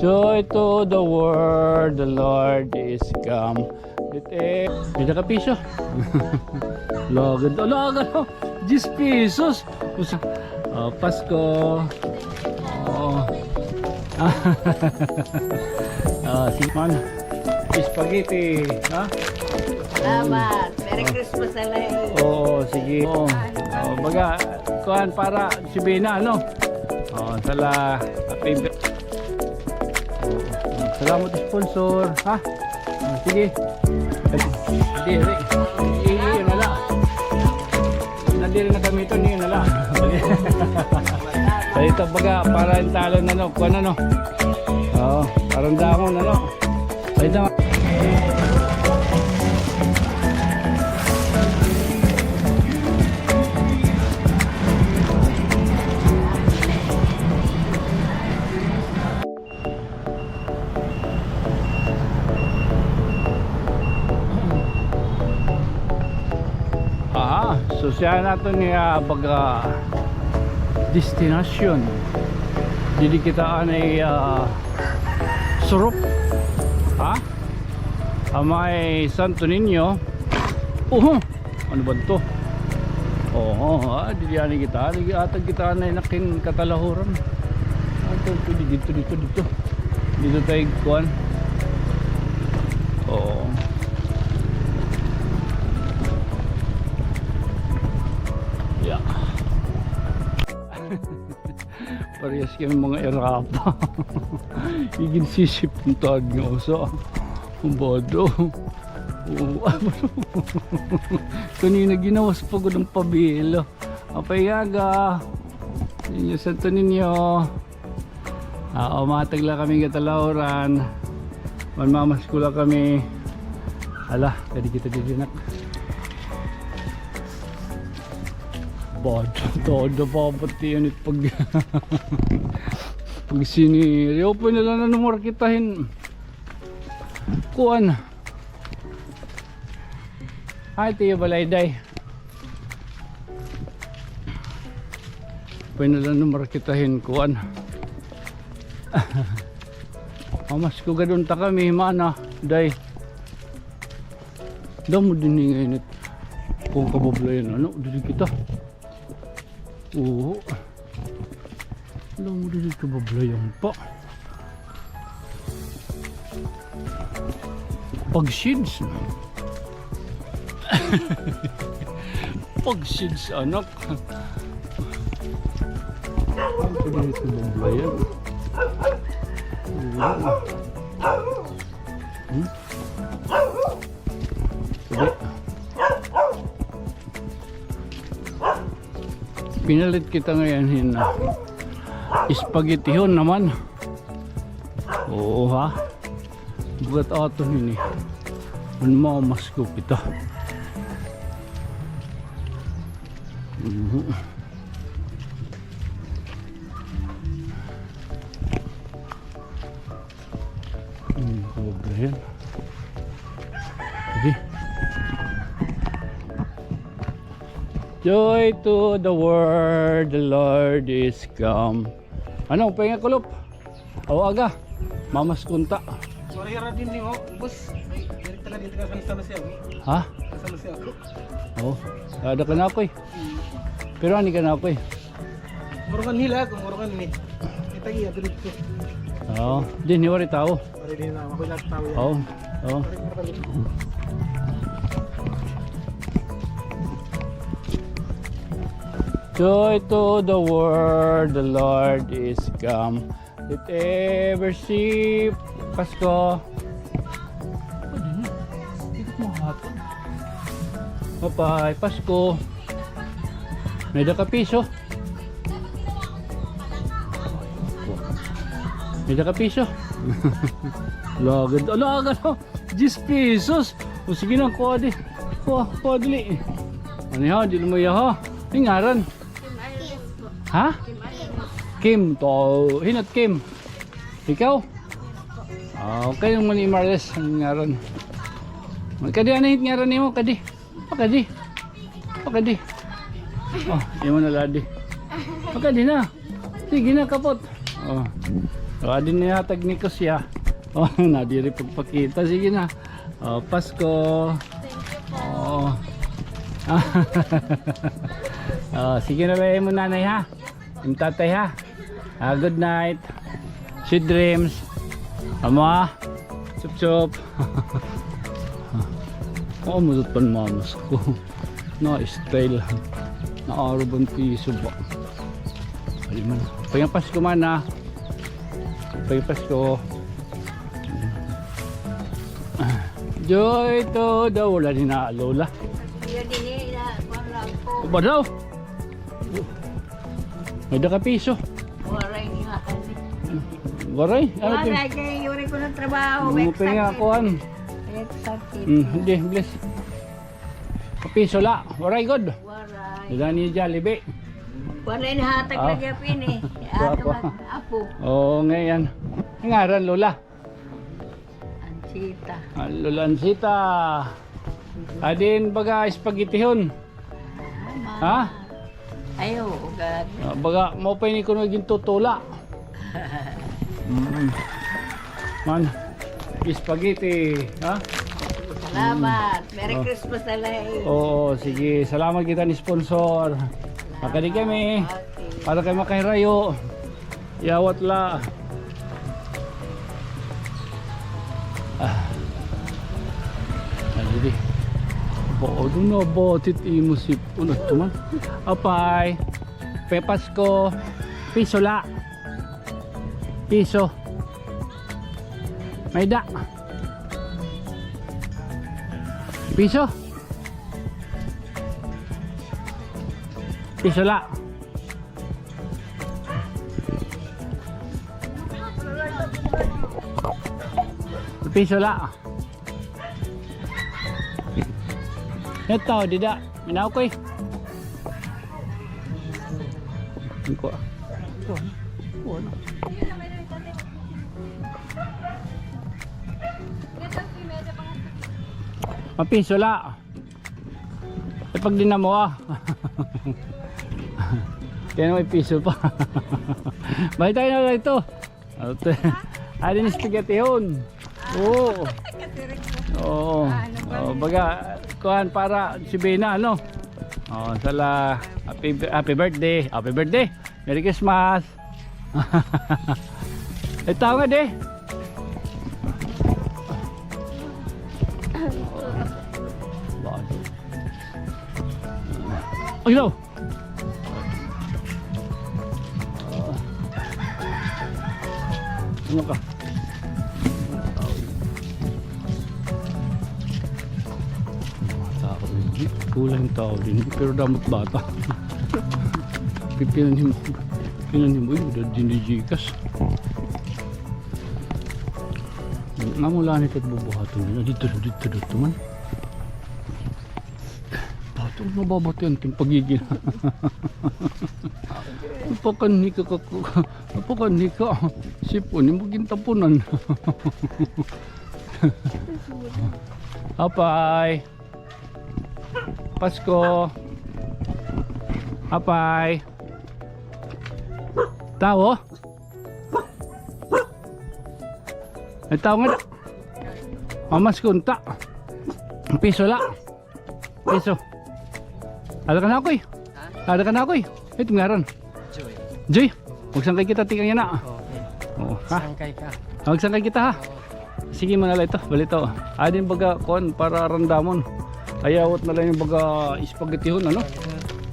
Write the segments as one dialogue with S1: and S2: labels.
S1: Joy to the world, the Lord is come. May nakapiso. Lagad, lagad, 10 pesos. Pasko. Si man, spaghetti, ha?
S2: Salamat. Merry Christmas na lang.
S1: Sige. Baga, kuhan para si Bina, ano? Sala, happy. Salamat sponsor, ha? Sige. Nadiri. Iyon na lang. Nadiri na kami ito, niyo na lang. Ito baga, para yung talon na, no? Kuhan, ano? Parang damon, ano? Ito. So siya nato niya baga destination. Dili kita ay surup, ha? Amay Santo Niño. Ano ba ito? Dili ani kita. Dili atag kita na nakin katalahuran. Dito. Dito tayo kuan. Parehas kami mga erapa. Igin sisip ng tag nyo sa bodo. Kanina ginawas pa ko ng pabilo. Apayaga ninyo Santo Niño. Umatag lang kami katalauran. Manmamas ko lang kami. Ala, kadi kita didinak. Todo pa pati yun pag pag siniri open nila na numarkitahin kuan. Ay tiyo balayday open nila numarkitahin kuan. Amas ko gadun ta kami mana day damo din ngayon kung kabablayan ano dili kita. Alam mo din ito bablayang pa. Pag-shins. Pag-shins anak. Alam mo din ito bablayan. Sabi. Pinalit kita ngayon spaghetti hon naman. Ha bugat ato ini mau masuk kita. Problem jadi joy to the world, the Lord is come. Ano, pahinga kulop? Aga, mamas kunta.
S3: Sorry din ni mo, bus. Direkta lang dito ka sama siya.
S1: Ha?
S3: Sama siya.
S1: Ada ka na ako eh. Pero ani ka na ako eh.
S3: Murungan nila, kung murungan ni. Kita iya dito.
S1: Di ni wari tao.
S3: Pare din na, makoy lahat tao.
S1: Joy to the world, the Lord is come. Let ever see Pasko. Bye-bye, Pasko. May dakapiso. May dakapiso. Lagad, lagad. 10 pesos. Sige na, kuha di. Kuha dili. Ano yan, di lumayo ha. Ngaran. Ha? Kim to. Hinat Kim. Ikaw? Okay yung mani Marles ang ngaran. Kadi anahit ngaran nimo kadi. Pakadi. Imo na ladi. Pakadi na. Sige na kapot. Din niyatag ni ko siya. Oh, nadiri pagpakita. Sige na. Oh, Pasko. Oh. Oh, sige na ba mo nanay ha? Yung tatay ha? Good night. Sweet dreams. Ama. Chup chup. Oh, mazut pan mamas ko. Na style. Na araban piso ba? Aliman. Pagyan Pasko man ha. Pagyan Pasko. Joy to daw. Wala din na lola.
S2: Yan din na parang ko.
S1: Ba daw? May daka piso.
S2: Waray nga.
S1: Waray? Ano ito?
S2: Waray kay yuri ko ng trabaho.
S1: Mupin nga ako an.
S2: Sakit.
S1: Hindi, bless. Kapiso la. Waray god.
S2: Waray.
S1: Nila ni Jollibee.
S2: Waray na hatag na japin eh. Ato apo.
S1: Oo, ngayon. Ngaran lola.
S2: Ansita.
S1: Lulansita. Adin baga spaghettihon. Ha?
S2: Ayo, God.
S1: Baga mo pa ni ko naging tutula. Man. Spaghetti, ha?
S2: Salamat. Merry Christmas alay.
S1: Oo, sige. Salamat kita ni sponsor. Makadi kami.
S2: Okay.
S1: Para kay makahirayo. Yawat la. Jadi bodo na botit imusip unat cuman apay pepas ko piso la piso may da piso piso la piso la ito, dida. Minaw ko eh. Ito. Mapiso la. E pag di na mo ah. Kaya na may piso pa. Bakit tayo na lang ito? Ay din spaghetti yun. Oo. Oo. Baga kuhan para si Bina ano. Oh, sala happy birthday. Happy birthday. Merry Christmas. Ito nga de. Ay no. Ano ka? Kulang tao din pero damot bata. Pinanim mo yun udah dinijikas. Namula nito at bubuhatin nila dito man. Bato nababati ang ting pagigil. Napakan ka sipon yung magintapunan. Apay Pasko. Apay. Tao. Ay tao nga. Mamas kunta. Piso la. Piso. Ada ka na ako eh. Ada ka na ako eh. Ito ngaran. Joy. Magsangkay kita tingnan yan na. Oo. Ha? Magsangkay kita ha. Sige manala ito. Balito. Adin baga kon para randamon. Ayawat na lang yung baga spaghettihon ano?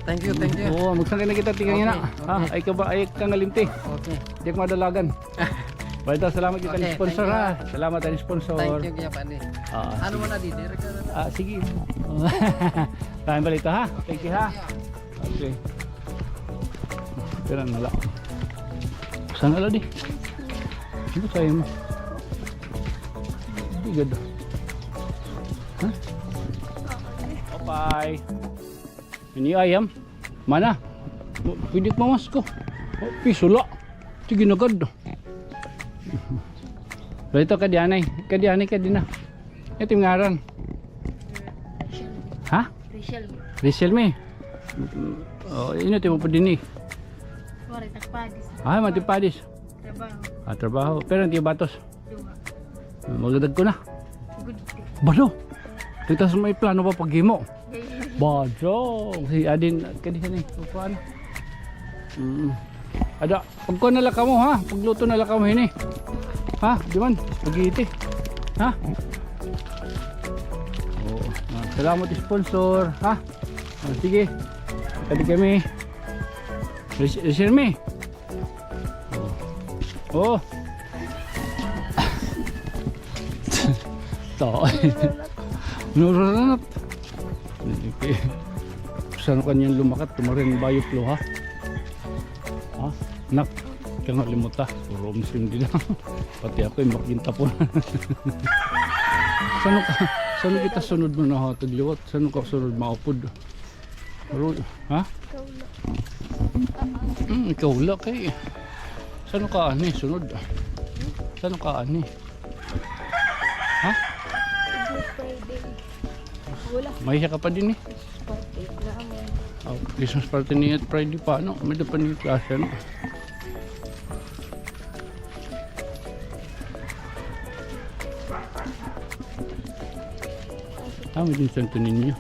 S3: Thank you.
S1: Oo, magsangkay na kita tingnan na. Ha, ay ka ba ay kang ngalimti.
S3: Okay.
S1: Di ka madalagan. Balita, salamat kita ni sponsor ha. Salamat ni sponsor.
S3: Thank you kaya Pandi. Ano mo na di direct ka na?
S1: Sige. Tayo balita ha. Thank you ha. Okay. Pero nala. Saan nala di? Ano tayo mo? Hindi ganda. Ha? Bye. Ini ayam. Mana? Pwede mamas ko. Piso la. Sige na ganda. Ito kadianay. Kadianay kadina. Ito yung ngaran. Ha? Rachel me. Oh, ini tipe pedini.
S2: Waray takpadis.
S1: Ah, mati padis.
S2: Trabaho.
S1: Trabaho. Pero hindi batos.
S2: Dua.
S1: Magadag ko na.
S2: Good.
S1: Balo. Kita sa may plano pa paghimo. Bado. Si Adin kanina ni. Paano? Ada, pagko na laka mo ha. Pagluto na laka mo hini. Ha? Di man? Pag-iiti. Ha? Oo. Salamat sponsor. Ha? Sige. Kali kami. Reserve me. Oh. Tahu. Nuranap. Okay. Saan kanyang lumakat kemarin bayok lo ha? Ha? Nak, kaya nga limuta. Puro umsim din na. Pati ako yung makinta po. Saan kita sunod mo na hatag liwat? Saan ka sunod maupod? Pero, ha? Ikaw wala kay. Saan ka ani? Sunod. Saan ka ani? Ha?
S2: Wala.
S1: May ka pa din eh.
S2: Party namin.
S1: Oh, Christmas party niya at Friday pa, no? May pa niya klase, no? May din santo ninyo.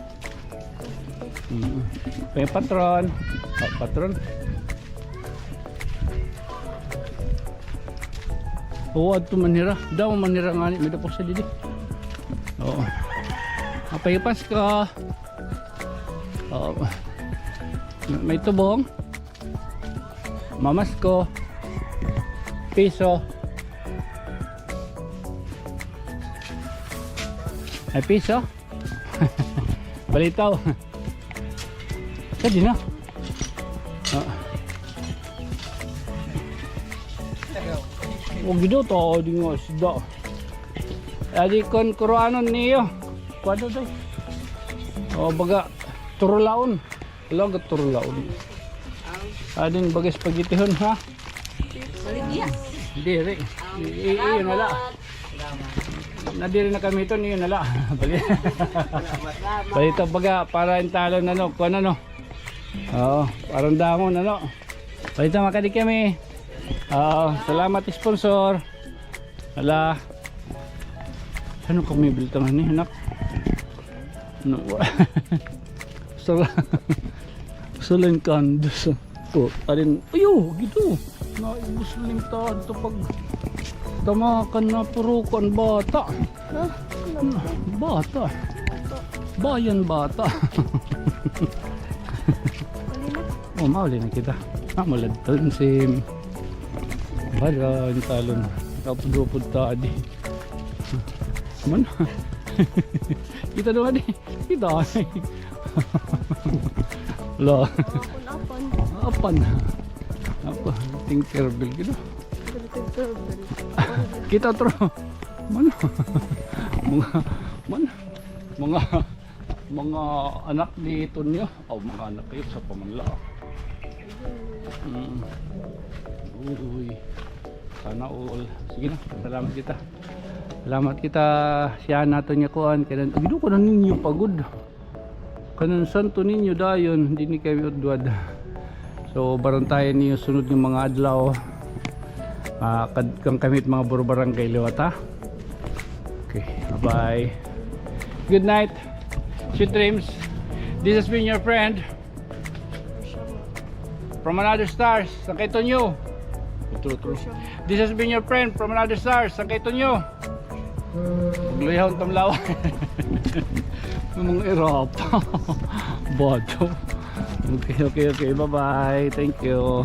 S1: May patron. Oh, patron. Oo, ato manira. Daw manira nga ni. May dapos sa didi. Oo. Payipas ka. Oo. May tubong. Mamas ko. Piso. Ay piso. Balitaw. Kasi na. Huwag gito to. Di nga sida. Adi kon kuruanon niyo. Kuwado tayo. O baga. Turulaon. Wala ka turulaon. Adin baga spaghettihon ha. Hindi rin. Iyon wala. Nadiri na kami ito, niyo nala. Balito baga para intalo na no, kuan ano. Oo, parang damon ano. Balito makadi kami. Salamat sponsor. Ala. Ano kami biltangan ni anak? No. Salen kandos. Oh, alin. Ayo, gitu. Naibus ling ta to pag tamakan na puro kan bata. Bata. Bayan bata. Oh, mauli na kita. Maladton sim. Bala, yung talon. Kapudupod ta adi. Man. Kita doon adi. Kita adi. Lo. Apan. Apa? Tinkerbell gitu. Kita terus mana mga anak dito niyo mga anak kayo sa pamanla. Uy, sana all. Sige na, salamat kita siya nato niya kuan kanan gido ko na ninyo pagod kanan santo ninyo dayon hindi ni kayo udwad. So barantayan niyo sunod ng mga adlaw. Kang kamit mga buro-barangay liwat ha. Okay, bye. Good night. Sweet dreams. This has been your friend from another stars, Sangkay Tonyo. This has been your friend from another stars, Sangkay Tonyo. Gluyahon tamlaw. Mga irap. Bodo. Okay, bye bye. Thank you.